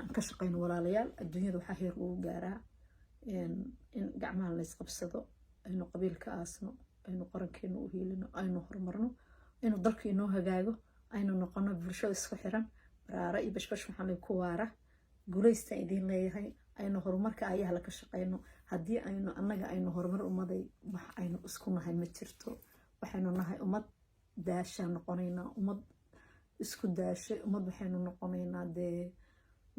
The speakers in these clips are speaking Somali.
aan ka shaqeyno walaalayaal adduunyada waxaa heer ugu gaaraa in gacmaha la isqabsado aynu qabiilka aasno aynu qarankeena u hiilino aynu horumarno inuu dalka inoo hagaago aynu noqono bulsho isku xiran baraara iyo bashbash waxaan lay ku waara guulaysta idiin leeyahay aynu horumarka ayaha la ka shaqeyno haddii aynu annaga aynu horumar ummaday wax aynu isku nahay ma jirto waxaynu nahay ummad daashaa noqonaynaa ummad isku daashay ummad waxaynu noqonaynaa dee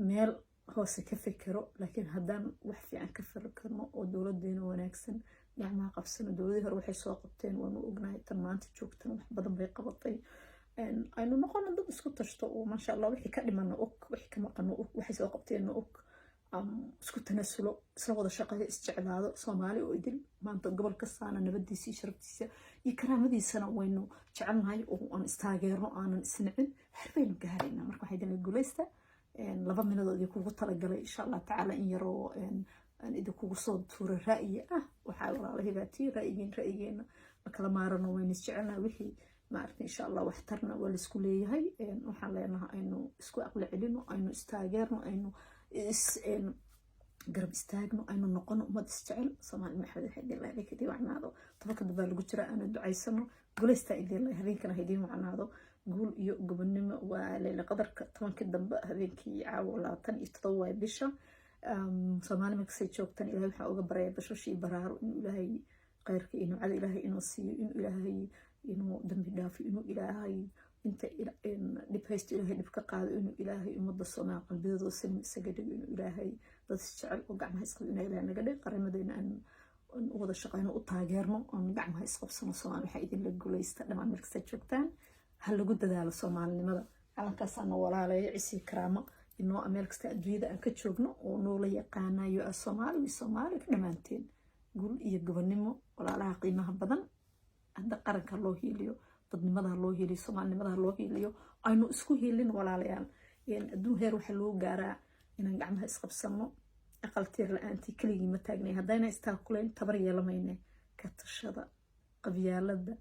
meel hoose ka fikiro laakiin haddaan wax fiican ka fikirno oo dowladeena wanaagsan gacmaha qabsano dowladii hore waxay soo qabteen waanu ognahay tan maanta joogtan wax badan bay qabatay aynu noqono dad isku tashto oo maasha allah wixii ka dhimano og wixii ka maqano og waxay soo qabteen og isku tanasulo isla wada shaqeeyo isjeclaado Soomaali oo idil maanta gobol kastaana nabadiisa iyo sharaftiisa iyo karaamadiisana waynu jecelnahay oo aan istaageerno aanan isnicin harbaynu gaaraynaa marka waxay idin guulaysta 2 minuut oo kugu talagalay insha Allah taala in yaro aan idinku soo tuuro ra'yi waxa walaalahaygaati ra'yigeena kala maarano waynu isjecelnahay wixii ma arkin insha Allah wax tarna wala isku leeyahay waxaan leenahay aynu isku aqli celino aynu istaageerno aynu garab istaagno aynu noqono ummad isjecel Soomaali maxamed hadii la leeyahay wacnaado tabaka daba lagu jira aan ducaysano guulaysta idin la habeenkana hadii wacnaado guul iyo gobonimo waa leela qadarka 10 dambe habeenkii caawo 27 bisha Soomaali ma kasii joogtan ilaahay waxa uga baray bashashii baraaro in ilaahay khayrka inuu cad ilaahay inuu siiyo in ilaahay inuu dambi dhaafo inuu ilaahay inta dib haysto ilaahay dib ka qaado inuu ilaahay ummadda Soomaali qalbiyadooda sin isaga dhigo inuu ilaahay dad jecel oo gacmaha isqabsano inay ilaahay naga dhig qaramadayna aan wada shaqeyno u taageerno oo gacmaha isqabsano Soomaali waxa idin la guulaysta dhamaan markasta joogtaan hal lagu dadaalo Soomaalinimada calankaas aan walaalayo cisi karaamo inoo meel kasta adduunyada aan ka joogno oo noo la yaqaanayo Soomaali ka dhamaanteen guul iyo gobonimo walaalaha qiimaha badan hadda qaranka loo hiiliyo dadnimada loo hiiliyo Soomaalinimada loo hiiliyo aynu isku hiilin walaalayaal adduun heer waxa loo gaaraa inaan gacmaha isqabsano aqal tiir la'aantii kaligii ma taagnay haddayna istaakuleen tabar yeelamayne ka tashada qabyaalada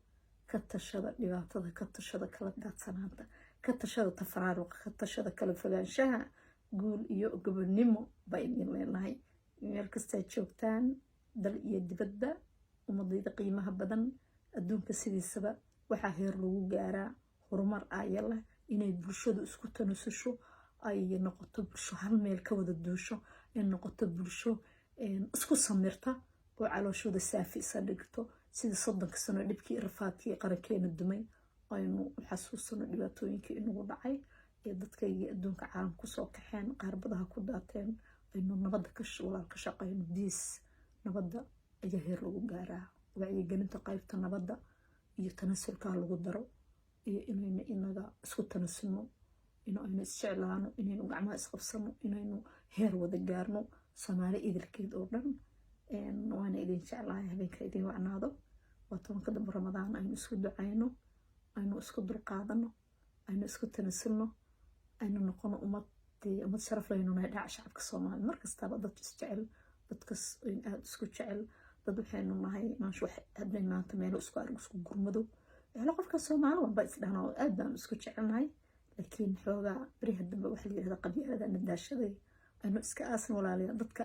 ka tashada dhibaatada ka tashada kala daadsanaanta ka tashada tafaraaruqa ka tashada kala fogaanshaha guul iyo gobonimo bay idin leenahay meel kasta joogtaan dal iyo dibadda ummadayda qiimaha badan adduunka sidiisaba waxa heer lagu gaaraa horumar ayala inay bulshadu isku tanasusho ay noqoto bulsho hal meel ka wada duusho in noqoto bulsho isku samirta oo calooshooda saafi isa dhigto sida 30 sano dhibkii rafaadkii qarankeena dumay aynu xasuusano dhibaatooyinkii inagu dhacay ee dadka iyo adduunka caalamka ku soo kaxeen qaarbadaha ku daateen aynu nabadda ka shaqeyno diis nabadda ayaa heer lagu gaaraa wacyigelinta qaybta nabadda iyo tanasulka lagu daro iyo inayna inaga isku tanasulno inaynu isjeclaano inaynu gacmaha isqabsano inaynu heer wada gaarno Soomaali idilkeed oo dhan waana idin jeclahay habeenka idin wacnaado waa 10 dambe Ramadaan aynu isku ducayno aynu isku dulqaadano aynu isku tanasulno aynu noqono ummad sharaf leh inuu nahay shacabka Soomaali markastaba dad isjecel dadkas aad isku jecel dad waxaynu nahay maashu hadday maanta meel isku arag isku gurmado qofka Soomaali walba isdhana aad baan isku jecelnahay laakiin xoogaa bari hadba waxa la yiraahdaa qabyaalada nadaashaday aynu iska aasan walaalayaal dadka